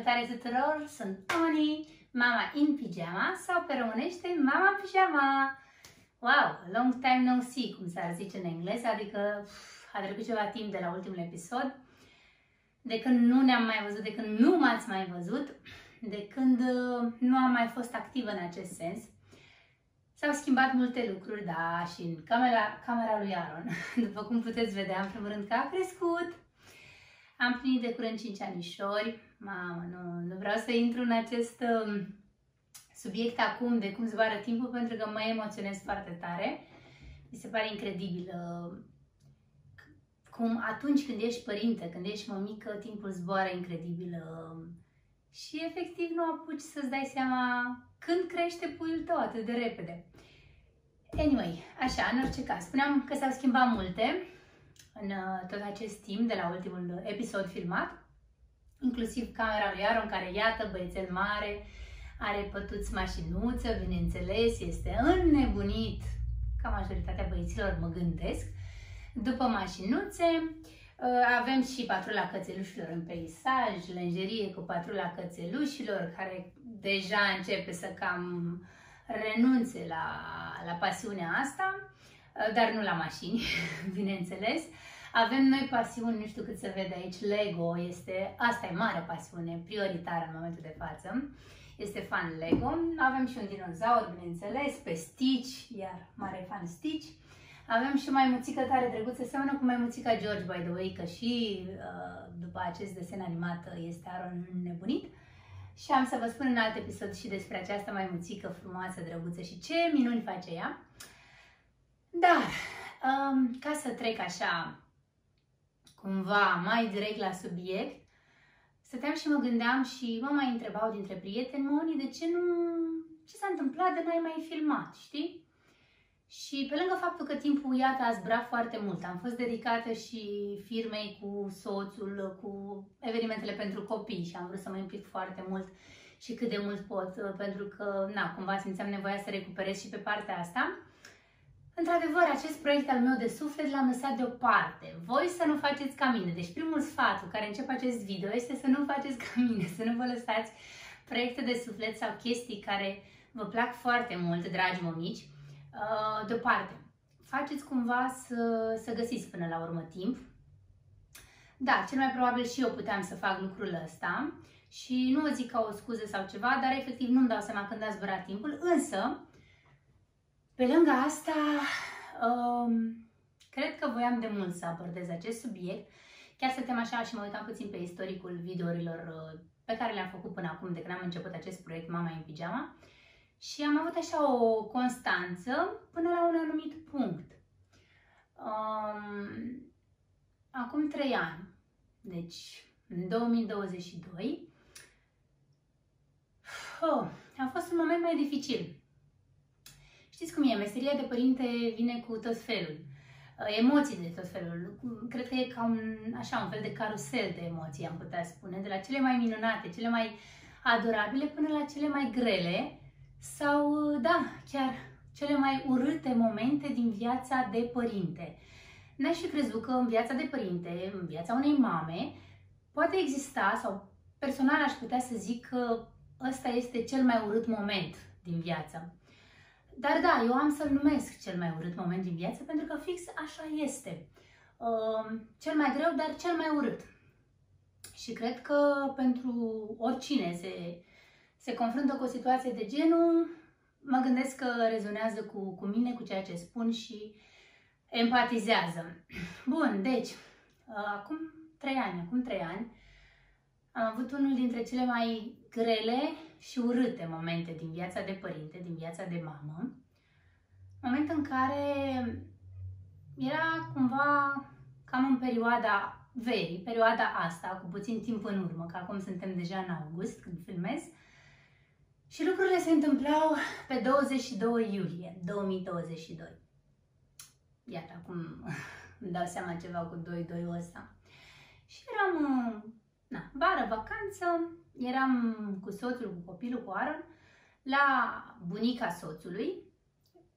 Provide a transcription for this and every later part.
Salutare tuturor, sunt Oni, mama in pijama sau pe românește mama în pijama. Wow, long time no see, cum s-ar zice în engleză, adică a trecut ceva timp de la ultimul episod, de când nu ne-am mai văzut, de când nu m-ați mai văzut, de când nu am mai fost activă în acest sens. S-au schimbat multe lucruri, da, și în camera lui Aaron, după cum puteți vedea, în primul rând că a crescut. Am plinit de curând 5 anișori. Mamă, nu vreau să intru în acest subiect acum de cum zboară timpul, pentru că mă emoționez foarte tare. Mi se pare incredibil cum atunci când ești părinte, când ești mămică, timpul zboară incredibil și efectiv nu apuci să-ți dai seama când crește puiul tău atât de repede. Anyway, așa, în orice caz, spuneam că s-au schimbat multe în tot acest timp de la ultimul episod filmat, inclusiv camera lui Aaron, care, iată, băiețel mare, are pătuți mașinuță, bineînțeles, este înnebunit, ca majoritatea băieților, mă gândesc, după mașinuțe. Avem și patrula cățelușilor în peisaj, lenjerie cu patrula cățelușilor, care deja începe să cam renunțe la pasiunea asta, dar nu la mașini, bineînțeles. Avem noi pasiuni, nu știu cât se vede aici, Lego, asta e mare pasiune, prioritară în momentul de față. Este fan Lego. Avem și un dinozaur, bineînțeles, pe Stitch, iar mare fan Stitch. Avem și o maimuțică tare drăguță, seamănă cu maimuțica George, by the way, că și după acest desen animat este Aaron nebunit. Și am să vă spun în alt episod și despre această maimuțică frumoasă, drăguță și ce minuni face ea. Dar, ca să trec așa, cumva, mai direct la subiect, stăteam și mă gândeam și mă mai întrebau dintre prieteni, Moni, de ce s-a întâmplat de n-ai mai filmat, știi? Și pe lângă faptul că timpul, iată, a zburat foarte mult, am fost dedicată și firmei cu soțul, cu evenimentele pentru copii și am vrut să mă implic foarte mult și cât de mult pot, pentru că, cumva simțeam nevoia să recuperez și pe partea asta. Într-adevăr, acest proiect al meu de suflet l-am lăsat deoparte. Voi să nu faceți ca mine. Deci primul sfat cu care încep acest video este să nu faceți ca mine, să nu vă lăsați proiecte de suflet sau chestii care vă plac foarte mult, dragi mămici, deoparte. Faceți cumva să găsiți până la urmă timp. Da, cel mai probabil și eu puteam să fac lucrul ăsta și nu o zic ca o scuză sau ceva, dar efectiv nu-mi dau seama când a zburat timpul, însă pe lângă asta, cred că voiam de mult să abordez acest subiect. Chiar stăteam așa și mă uitam puțin pe istoricul videourilor pe care le-am făcut până acum, de când am început acest proiect Mama în Pijama. Și am avut așa o constanță până la un anumit punct. Acum 3 ani, deci în 2022, a fost un moment mai dificil. Știți cum e, meseria de părinte vine cu tot felul, emoții de tot felul. Cred că e ca un fel de carusel de emoții, am putea spune, de la cele mai minunate, cele mai adorabile până la cele mai grele sau, da, chiar cele mai urâte momente din viața de părinte. N-aș fi crezut că în viața de părinte, în viața unei mame, poate exista, sau personal aș putea să zic că ăsta este cel mai urât moment din viață. Dar da, eu am să-l numesc cel mai urât moment din viață, pentru că fix așa este. Cel mai greu, dar cel mai urât. Și cred că pentru oricine se confruntă cu o situație de genul, mă gândesc că rezonează cu mine, cu ceea ce spun și empatizează. Bun, deci, acum 3 ani, am avut unul dintre cele mai grele și urâte momente din viața de părinte, din viața de mamă. Moment în care era cumva cam în perioada verii, perioada asta, cu puțin timp în urmă, că acum suntem deja în august când filmez. Și lucrurile se întâmplau pe 22 iulie 2022. Iată, acum îmi dau seama ceva cu 2-2-ul ăsta. Și eram vară, vacanță, eram cu soțul, cu copilul, cu Aaron, la bunica soțului,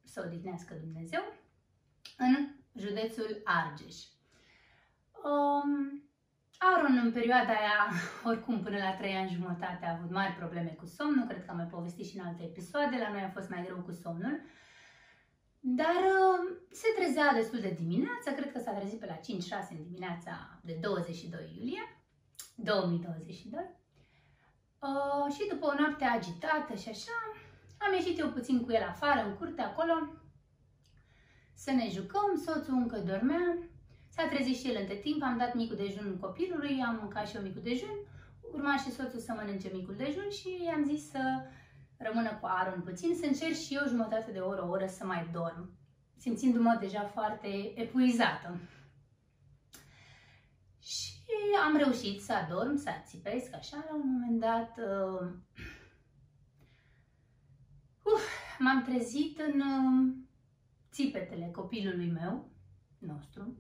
să o odihnească Dumnezeu, în județul Argeș. Aron în perioada aia, oricum până la 3 ani jumătate, a avut mari probleme cu somnul, cred că am mai povestit și în alte episoade, la noi a fost mai greu cu somnul. Dar se trezea destul de dimineața, cred că s-a trezit pe la 5-6 în dimineața de 22 iulie 2022. Și după o noapte agitată și așa, am ieșit eu puțin cu el afară, în curte, acolo, să ne jucăm, soțul încă dormea, s-a trezit și el între timp, am dat micul dejun copilului, am mâncat și eu micul dejun, urma și soțul să mănânce micul dejun și i-am zis să rămână cu Aron puțin, să încerc și eu jumătate de oră, o oră să mai dorm, simțindu-mă deja foarte epuizată. Și am reușit să adorm, să ațipesc, așa, la un moment dat m-am trezit în țipetele copilului meu, nostru.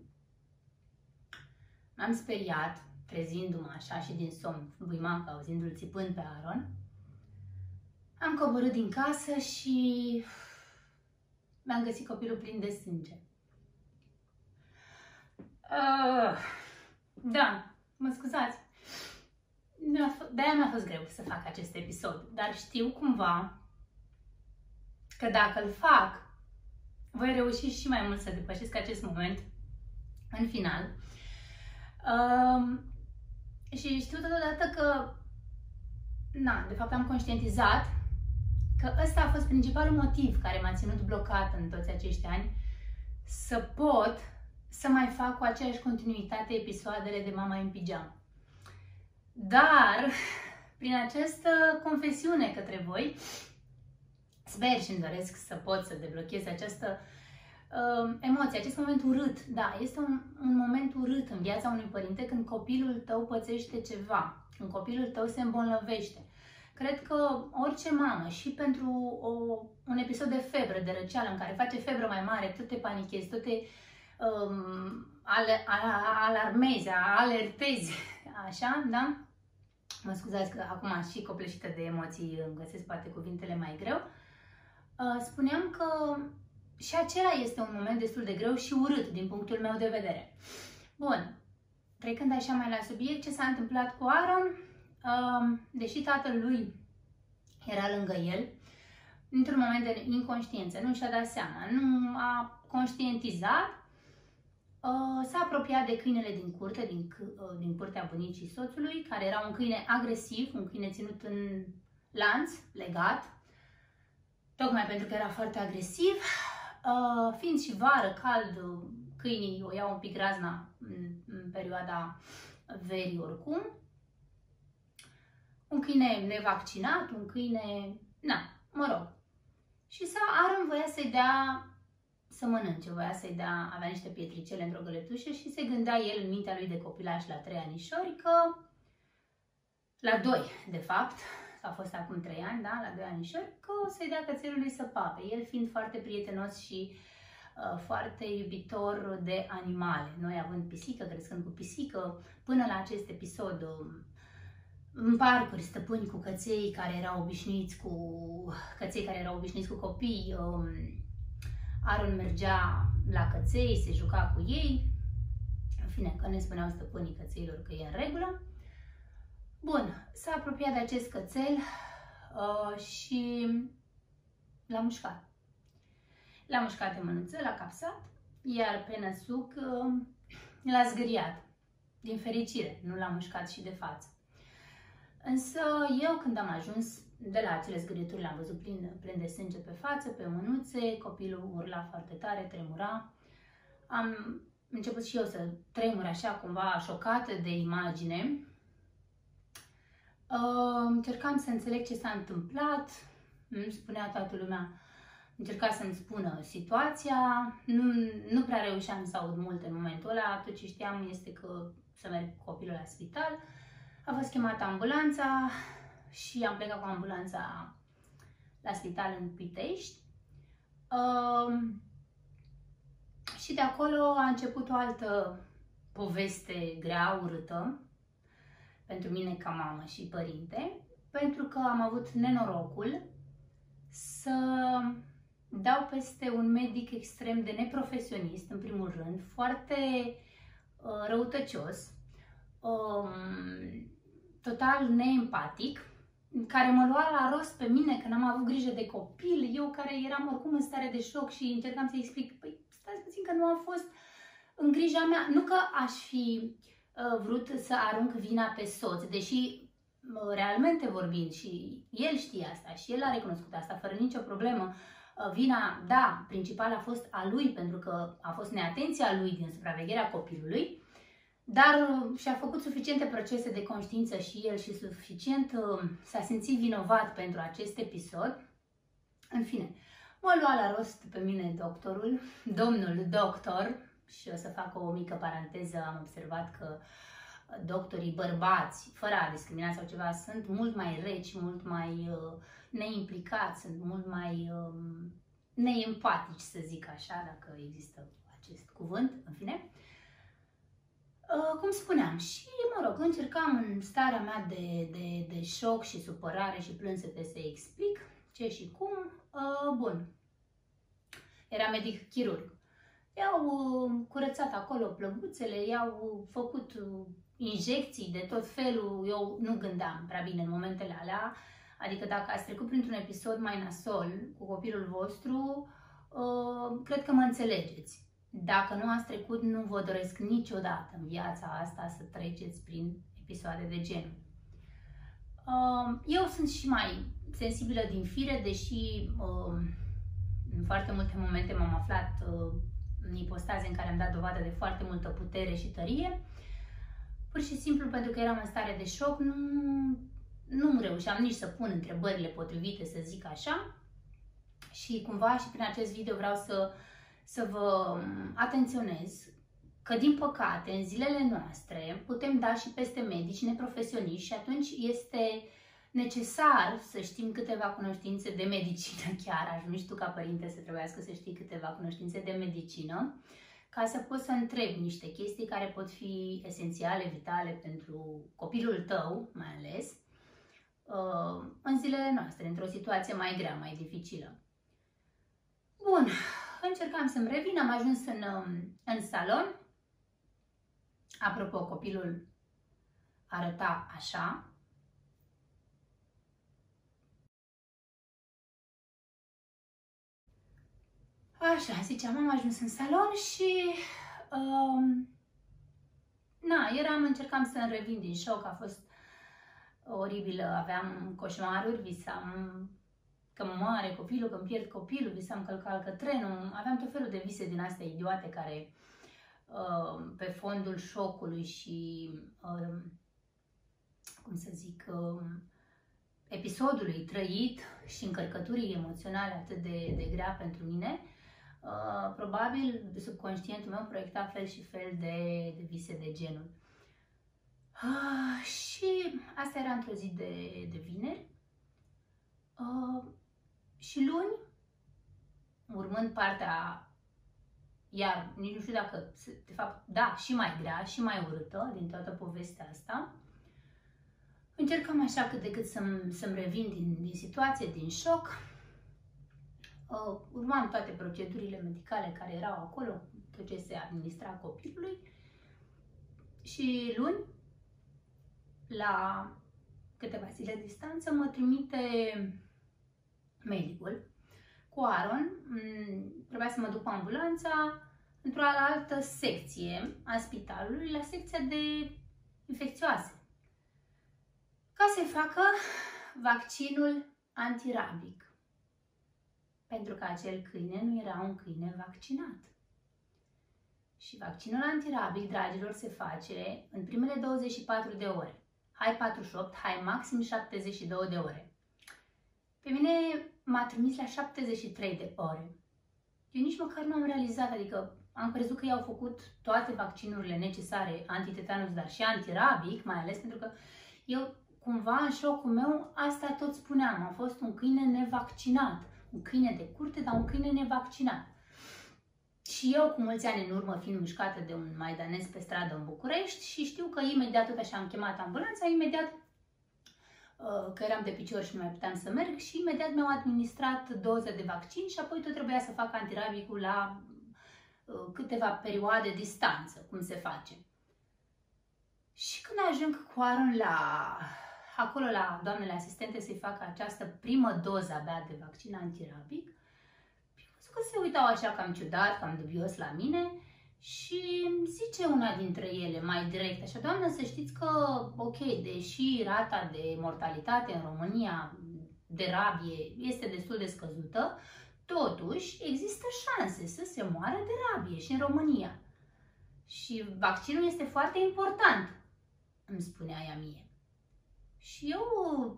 M-am speriat, trezindu-mă așa și din somn, buimac, auzindu-l țipând pe Aron. Am coborât din casă și mi-am găsit copilul plin de sânge. Da, mă scuzați. De-aia mi-a fost greu să fac acest episod, dar știu cumva că dacă îl fac, voi reuși și mai mult să depășesc acest moment în final. Și știu totodată că, de fapt am conștientizat că ăsta a fost principalul motiv care m-a ținut blocat în toți acești ani, să pot să mai fac cu aceeași continuitate episoadele de Mama în Pijama. Dar, prin această confesiune către voi, sper și îmi doresc să pot să deblochez această emoție, acest moment urât. Da, este un moment urât în viața unui părinte când copilul tău pățește ceva, când copilul tău se îmbolnăvește. Cred că orice mamă, și pentru un episod de febră, de răceală, în care face febră mai mare, tot te panichezi, tot te alarmezi, alertezi, așa, da? Mă scuzați că acum și copleșită de emoții îmi găsesc poate cuvintele mai greu. Spuneam că și acela este un moment destul de greu și urât din punctul meu de vedere. Bun, trecând așa mai la subiect, ce s-a întâmplat cu Aron? Deși tatăl lui era lângă el, într-un moment de inconștiență, nu și-a dat seama, nu a conștientizat, s-a apropiat de câinele din curte, din curtea bunicii soțului, care era un câine agresiv, un câine ținut în lanț, legat, tocmai pentru că era foarte agresiv. Fiind și vară, cald, câinii o iau un pic razna în perioada verii oricum. Un câine nevaccinat, un câine... Și Aron voia să-i dea să mănânce, avea niște pietricele într-o găletușă și se gândea el în mintea lui de copilaș la 3 anișori că... La 2, de fapt, a fost acum 3 ani, da, la 2 anișori, că o să-i dea cățelului să pape, el fiind foarte prietenos și foarte iubitor de animale. Noi având pisică, crescând cu pisică, până la acest episod, în parcuri, stăpâni cu căței care erau obișnuiți cu copii, Aron mergea la căței, se juca cu ei, în fine, că ne spuneau stăpânii cățeilor că e în regulă. Bun, s-a apropiat de acest cățel și l-a mușcat. L-a mușcat de mânuță, l-a capsat, iar pe năsuc l-a zgâriat. Din fericire, nu l-a mușcat și de față. Însă eu, când am ajuns de la acele zgârieturi, l-am văzut plin de sânge pe față, pe mânuțe, copilul urla foarte tare, tremura. Am început și eu să tremur așa, cumva șocată de imagine. Încercam să înțeleg ce s-a întâmplat, îmi spunea toată lumea, încerca să-mi spună situația, nu prea reușeam să aud multe în momentul ăla, tot ce știam este că să merg cu copilul la spital. A fost chemată ambulanța și am plecat cu ambulanța la spital în Pitești. Și de acolo a început o altă poveste grea, urâtă, pentru mine ca mamă și părinte, pentru că am avut nenorocul să dau peste un medic extrem de neprofesionist, în primul rând, foarte răutăcios, total neempatic, care mă lua la rost pe mine că n-am avut grijă de copil, eu care eram oricum în stare de șoc și încercam să explic, păi stați puțin că nu a fost în grija mea, nu că aș fi vrut să arunc vina pe soț, deși realmente vorbind și el știe asta și el a recunoscut asta fără nicio problemă. Vina, da, principală a fost a lui, pentru că a fost neatenția lui din supravegherea copilului, dar și-a făcut suficiente procese de conștiință și el și suficient s-a simțit vinovat pentru acest episod. În fine, mă lua la rost pe mine doctorul, domnul doctor, și o să fac o mică paranteză, am observat că doctorii bărbați, fără a discrimina sau ceva, sunt mult mai reci, mult mai neimplicați, sunt mult mai neempatici, să zic așa, dacă există acest cuvânt, în fine. Cum spuneam, și mă rog, încercam în starea mea de șoc și supărare și plânsete să explic ce și cum. Bun, era medic chirurg. I-au curățat acolo plăguțele, i-au făcut injecții de tot felul. Eu nu gândeam prea bine în momentele alea, adică dacă ați trecut printr-un episod mai nasol cu copilul vostru, cred că mă înțelegeți. Dacă nu ați trecut, nu vă doresc niciodată în viața asta să treceți prin episoade de genul. Eu sunt și mai sensibilă din fire, deși în foarte multe momente m-am aflat în ipostaze în care am dat dovadă de foarte multă putere și tărie. Pur și simplu pentru că eram în stare de șoc, nu reușeam nici să pun întrebările potrivite, să zic așa. Și cumva și prin acest video vreau să vă atenționez că, din păcate, în zilele noastre putem da și peste medici neprofesioniști și atunci este necesar să știm câteva cunoștințe de medicină chiar. Ajungi tu ca părinte să trebuiască să știi câteva cunoștințe de medicină ca să poți să întrebi niște chestii care pot fi esențiale, vitale pentru copilul tău, mai ales în zilele noastre, într-o situație mai grea, mai dificilă. Bun, încercam să-mi revin, am ajuns în salon. Apropo, copilul arăta așa. Așa, ziceam, am ajuns în salon și încercam să-mi revin din șoc, a fost oribilă, aveam coșmaruri, visam că mă moare copilul, că îmi pierd copilul, visam că îl calcă trenul, aveam tot felul de vise din astea idiote care pe fondul șocului și, cum să zic, episodului trăit și încărcăturii emoționale atât de grea pentru mine, probabil subconștientul meu proiecta fel și fel de vise de genul. Și asta era într-o zi de vineri. Și luni, urmând partea, iar nici nu știu dacă, de fapt, da, și mai grea, și mai urâtă din toată povestea asta, încercam așa cât de cât să-mi revin din situație, din șoc. Urmam toate procedurile medicale care erau acolo, tot ce se administra copilului. Și luni, la câteva zile distanță, mă trimite medicul cu Aaron. Trebuia să mă duc cu ambulanța într-o altă secție a spitalului, la secția de infecțioase, ca să-i facă vaccinul antirabic. Pentru că acel câine nu era un câine vaccinat. Și vaccinul antirabic, dragilor, se face în primele 24 de ore. Hai 48, hai maxim 72 de ore. Pe mine m-a trimis la 73 de ore. Eu nici măcar nu am realizat, adică am crezut că i-au făcut toate vaccinurile necesare, antitetanus, dar și antirabic, mai ales pentru că eu, cumva, în șocul meu, asta tot spuneam, am fost un câine nevaccinat. Un câine de curte, dar un câine nevaccinat. Și eu, cu mulți ani în urmă, fiind mișcată de un maidanez pe stradă în București, și știu că imediat, tot așa am chemat ambulanța, imediat că eram de picior și nu mai puteam să merg, și imediat mi-au administrat doze de vaccin și apoi tot trebuia să fac antirabicul la câteva perioade distanță, cum se face. Și când ajung cu Aaron acolo la doamnele asistente să-i facă această primă doză abia de vaccin antirabic, am văzut că se uitau așa cam ciudat, cam dubios la mine și zice una dintre ele mai direct, așa, doamnă, să știți că, ok, deși rata de mortalitate în România de rabie este destul de scăzută, totuși există șanse să se moară de rabie și în România. Și vaccinul este foarte important, îmi spunea ea mie. Și eu,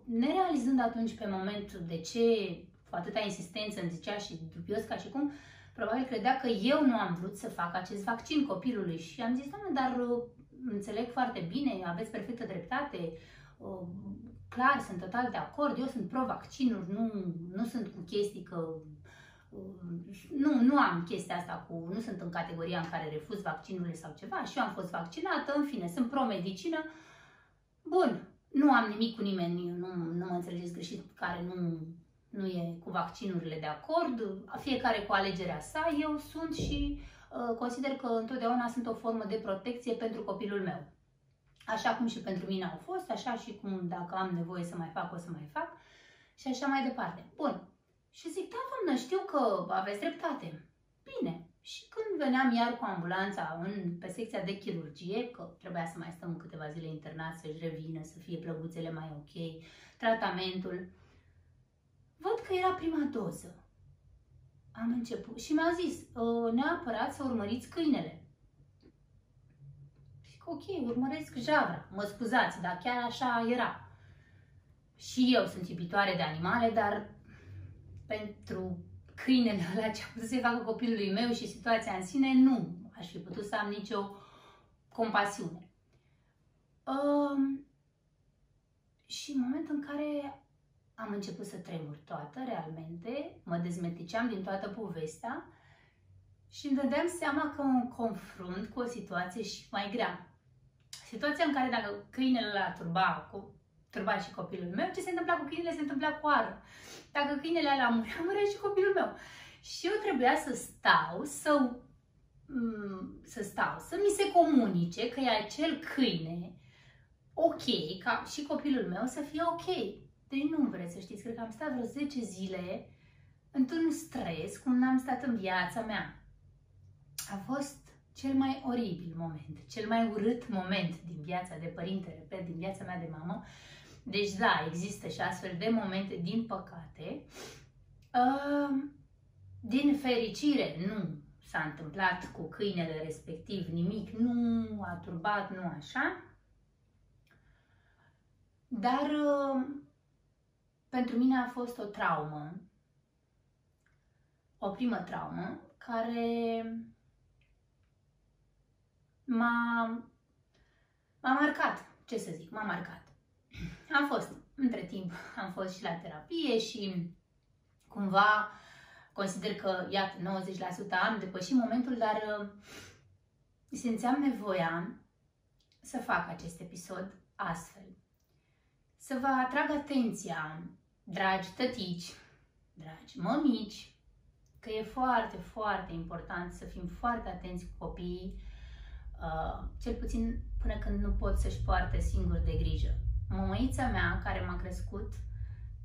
nerealizând atunci pe moment de ce cu atâta insistență îmi zicea și dubios ca și cum, probabil credea că eu nu am vrut să fac acest vaccin copilului. Și am zis, doamne, dar înțeleg foarte bine, aveți perfectă dreptate, clar, sunt total de acord, eu sunt pro-vaccinuri, nu sunt cu chestii că... Nu am chestia asta cu, nu sunt în categoria în care refuz vaccinurile sau ceva și eu am fost vaccinată, în fine, sunt pro-medicină. Bun, nu am nimic cu nimeni, nu mă înțelegeți greșit, care nu e cu vaccinurile de acord, fiecare cu alegerea sa, eu sunt și consider că întotdeauna sunt o formă de protecție pentru copilul meu. Așa cum și pentru mine au fost, așa și cum dacă am nevoie să mai fac, o să mai fac și așa mai departe. Bun. Și zic, da, doamnă, știu că aveți dreptate. Bine. Și când veneam iar cu ambulanța pe secția de chirurgie, că trebuia să mai stăm câteva zile internați, să-și revină, să fie plăguțele mai ok, tratamentul, văd că era prima doză. Am început și mi-au zis, neapărat să urmăriți câinele. Zic, ok, urmăresc javra, mă scuzați, dar chiar așa era. Și eu sunt iubitoare de animale, dar pentru câinele ăla ce a putut să-i facă copilului meu și situația în sine, nu aș fi putut să am nicio compasiune. Și în momentul în care am început să tremur toată, realmente, mă dezmeticeam din toată povestea și îmi dădeam seama că mă confrunt cu o situație și mai grea. Situația în care dacă câinele ăla turba și copilul meu, ce se întâmpla cu câinele se întâmpla cu Aaron. Dacă câinele ăla murea și copilul meu. Și eu trebuia să stau, să mi se comunice că e acel câine ok, ca și copilul meu să fie ok. Deci nu vreți să știți, cred că am stat vreo 10 zile într-un stres cum n-am stat în viața mea. A fost cel mai oribil moment, cel mai urât moment din viața de părinte, repet, din viața mea de mamă. Deci da, există și astfel de momente, din păcate. Din fericire nu s-a întâmplat cu câinele respectiv nimic, nu a turbat, nu așa. Dar pentru mine a fost o traumă, o primă traumă care m-a marcat, ce să zic, m-a marcat. Între timp, am fost și la terapie și cumva consider că, iată, 90% am depășit momentul, dar simțeam nevoia să fac acest episod astfel. Să vă atrag atenția, dragi tătici, dragi mămici, că e foarte, foarte important să fim foarte atenți cu copiii, cel puțin până când nu pot să-și poarte singuri de grijă. Mămăița mea, care m-a crescut,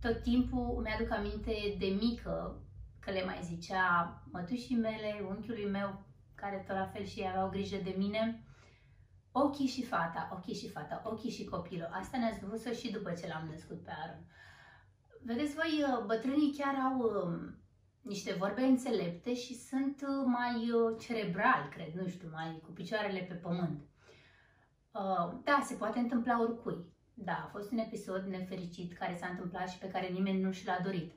tot timpul mi-aduc aminte de mică, că le mai zicea mătușii mele, unchiului meu, care tot la fel și ei aveau grijă de mine, ochii și fata, ochii și fata, ochii și copilul. Asta ne-a spus-o și după ce l-am născut pe Aaron. Vedeți voi, bătrânii chiar au niște vorbe înțelepte și sunt mai cerebrali, cred, nu știu, mai cu picioarele pe pământ. Da, se poate întâmpla oricui. Da, a fost un episod nefericit care s-a întâmplat și pe care nimeni nu și l-a dorit.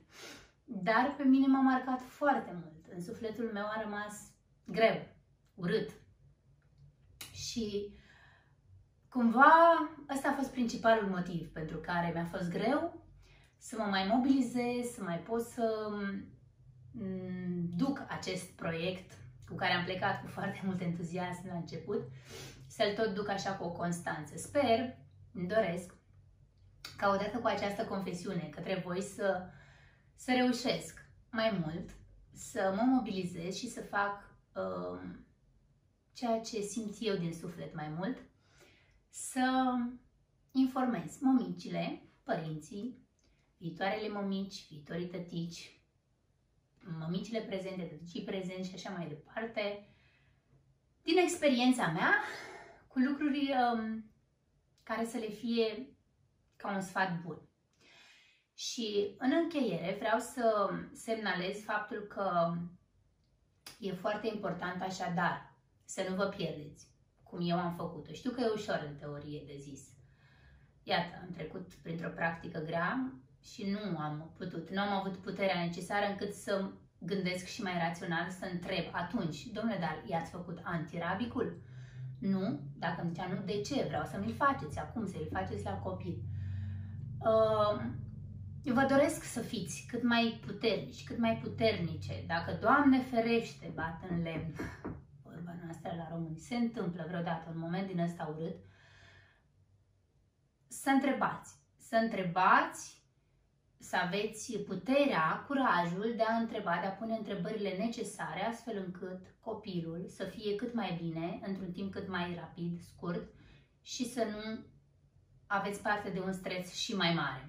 Dar pe mine m-a marcat foarte mult. În sufletul meu a rămas greu, urât. Și cumva ăsta a fost principalul motiv pentru care mi-a fost greu să mă mai mobilizez, să mai pot să duc acest proiect cu care am plecat cu foarte mult entuziasm la început, să-l tot duc așa cu o constanță. Sper, îmi doresc, ca odată cu această confesiune către voi să reușesc mai mult, să mă mobilizez și să fac ceea ce simt eu din suflet mai mult, să informez mămicile, părinții, viitoarele mămici, viitorii tătici, mămicile prezente, tăticii prezenți și așa mai departe, din experiența mea, cu lucruri care să le fie ca un sfat bun. Și în încheiere vreau să semnalez faptul că e foarte important așadar să nu vă pierdeți, cum eu am făcut-o. Știu că e ușor în teorie de zis. Iată, am trecut printr-o practică grea și nu am avut puterea necesară încât să gândesc și mai rațional, să întreb atunci, domnule, dar i-ați făcut antirabicul? Nu? Dacă îmi zicea nu, de ce? Vreau să mi-l faceți acum, să-l faceți la copil. Vă doresc să fiți cât mai puternici, cât mai puternice. Dacă, Doamne ferește, bat în lemn, vorba noastră la români, se întâmplă vreodată un moment din ăsta urât, să întrebați, să aveți puterea, curajul de a întreba, de a pune întrebările necesare, astfel încât copilul să fie cât mai bine, într-un timp cât mai rapid, scurt, și să nu aveți parte de un stres și mai mare.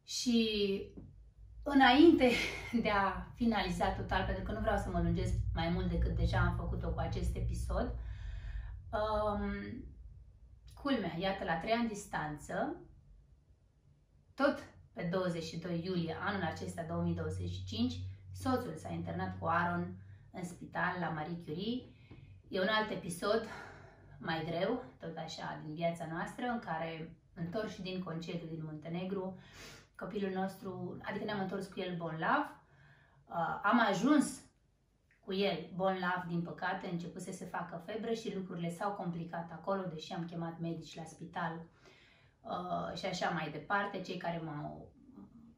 Și înainte de a finaliza total, pentru că nu vreau să mă lungesc mai mult decât deja am făcut-o cu acest episod, culmea, iată, la 3 ani distanță, tot pe 22 iulie anul acesta 2025, soțul s-a internat cu Aaron în spital la Marie Curie. E un alt episod mai greu, tot așa, din viața noastră, în care, întorși din concediu din Muntenegru, copilul nostru, adică ne-am întors cu el bolnav, am ajuns cu el bolnav, din păcate, începuse să facă febră și lucrurile s-au complicat acolo, deși am chemat medici la spital și așa mai departe. Cei care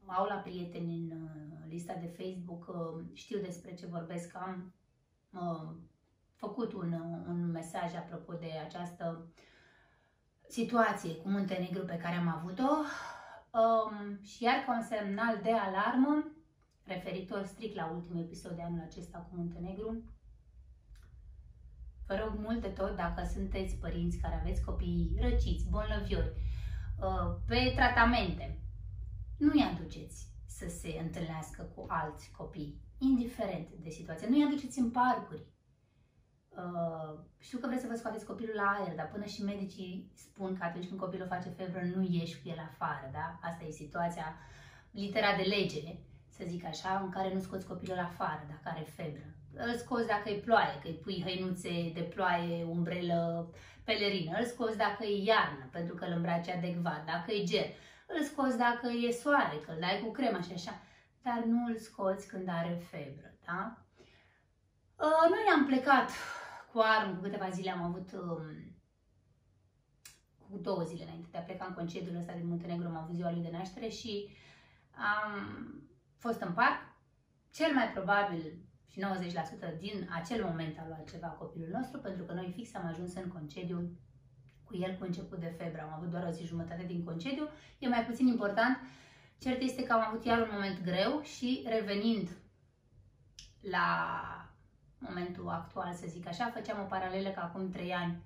au la prieteni în lista de Facebook știu despre ce vorbesc. Am făcut un mesaj apropo de această situație cu Muntenegru pe care am avut-o și iar ca un semnal de alarmă, referitor strict la ultimul episod de anul acesta cu Muntenegru, vă rog mult de tot, dacă sunteți părinți care aveți copii răciți, bolnăviori, pe tratamente, nu-i aduceți să se întâlnească cu alți copii, indiferent de situație. Nu-i aduceți în parcuri. Știu că vreți să vă scoateți copilul la aer, dar până și medicii spun că atunci când copilul face febră, nu ieși cu el afară, da? Asta e situația, litera de lege, să zic așa, în care nu scoți copilul afară dacă are febră. Îl scoți dacă e ploaie, că îi pui hăinuțe de ploaie, umbrelă, pelerină. Îl scoți dacă e iarnă, pentru că îl îmbraci adecvat, dacă e ger. Îl scoți dacă e soare, că îl dai cu cremă și așa. Dar nu îl scoți când are febră, da? Noi am plecat cu Aaron, cu câteva zile am avut, cu 2 zile înainte de a pleca în concediul ăsta din Muntenegru, am avut ziua lui de naștere și am fost în parc. Cel mai probabil și 90% din acel moment a luat ceva copilul nostru, pentru că noi fix am ajuns în concediu cu el cu început de febră. Am avut doar o zi jumătate din concediu, e mai puțin important. Cert este că am avut iar un moment greu și revenind la momentul actual, să zic așa, făceam o paralelă că acum 3 ani,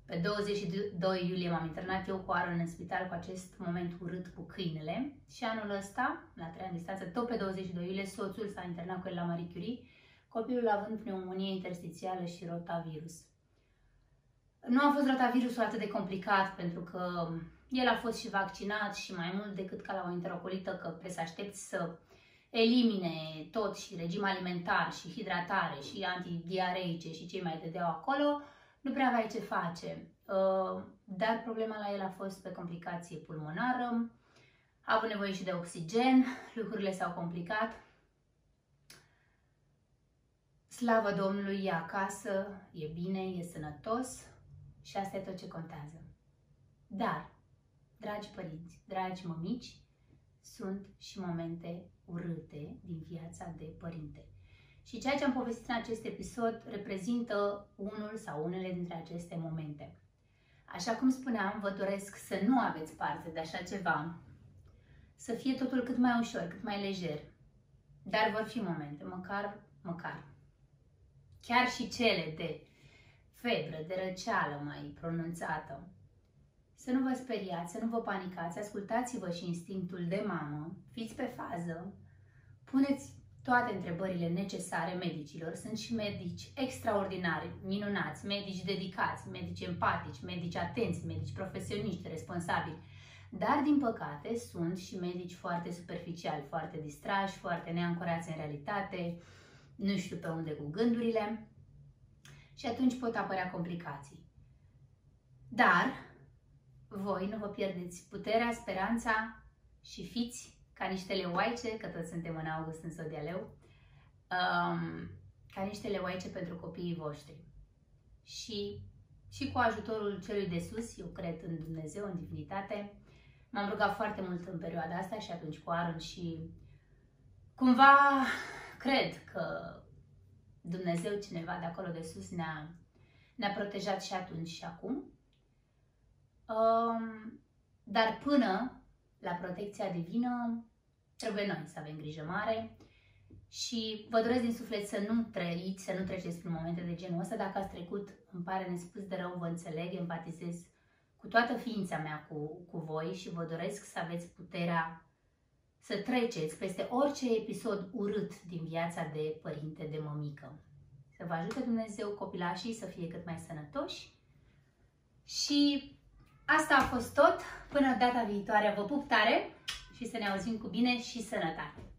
pe 22 iulie m-am internat eu cu Aaron în spital cu acest moment urât cu câinele și anul ăsta, la 3 ani distanță, tot pe 22 iulie, soțul s-a internat cu el la Marie Curie, copilul având pneumonie interstițială și rotavirus. Nu a fost rotavirusul atât de complicat pentru că el a fost și vaccinat și mai mult decât ca la o enterocolită, că trebuie să aștepți să elimine tot și regim alimentar și hidratare și antidiareice și ce mai dădeau acolo, nu prea aveai ce face. Dar problema la el a fost pe complicație pulmonară, a avut nevoie și de oxigen, lucrurile s-au complicat. Slavă Domnului, e acasă, e bine, e sănătos și asta e tot ce contează. Dar, dragi părinți, dragi mămici, sunt și momente urâte din viața de părinte. Și ceea ce am povestit în acest episod reprezintă unul sau unele dintre aceste momente. Așa cum spuneam, vă doresc să nu aveți parte de așa ceva, să fie totul cât mai ușor, cât mai lejer. Dar vor fi momente, măcar, chiar și cele de febră, de răceală mai pronunțată. Să nu vă speriați, să nu vă panicați, ascultați-vă și instinctul de mamă, fiți pe fază, puneți toate întrebările necesare medicilor. Sunt și medici extraordinari, minunați, medici dedicați, medici empatici, medici atenți, medici profesioniști, responsabili. Dar, din păcate, sunt și medici foarte superficiali, foarte distrași, foarte neancorați în realitate, nu știu pe unde cu gândurile și atunci pot apărea complicații. Dar voi nu vă pierdeți puterea, speranța și fiți ca niște leoaice, că toți suntem în august în Zodia Leu, ca niște leoaice pentru copiii voștri. Și cu ajutorul celui de sus, eu cred în Dumnezeu, în divinitate, m-am rugat foarte mult în perioada asta și atunci cu Aaron și cumva cred că Dumnezeu, cineva de acolo de sus, ne-a protejat și atunci și acum. Dar până la protecția divină, trebuie noi să avem grijă mare și vă doresc din suflet să nu trăiți, să nu treceți prin momente de genul ăsta. Dacă ați trecut, îmi pare nespus de rău, vă înțeleg, empatizez cu toată ființa mea cu voi și vă doresc să aveți puterea să treceți peste orice episod urât din viața de părinte, de mămică. Să vă ajute Dumnezeu copilașii să fie cât mai sănătoși și asta a fost tot. Până data viitoare, vă pup tare și să ne auzim cu bine și sănătate!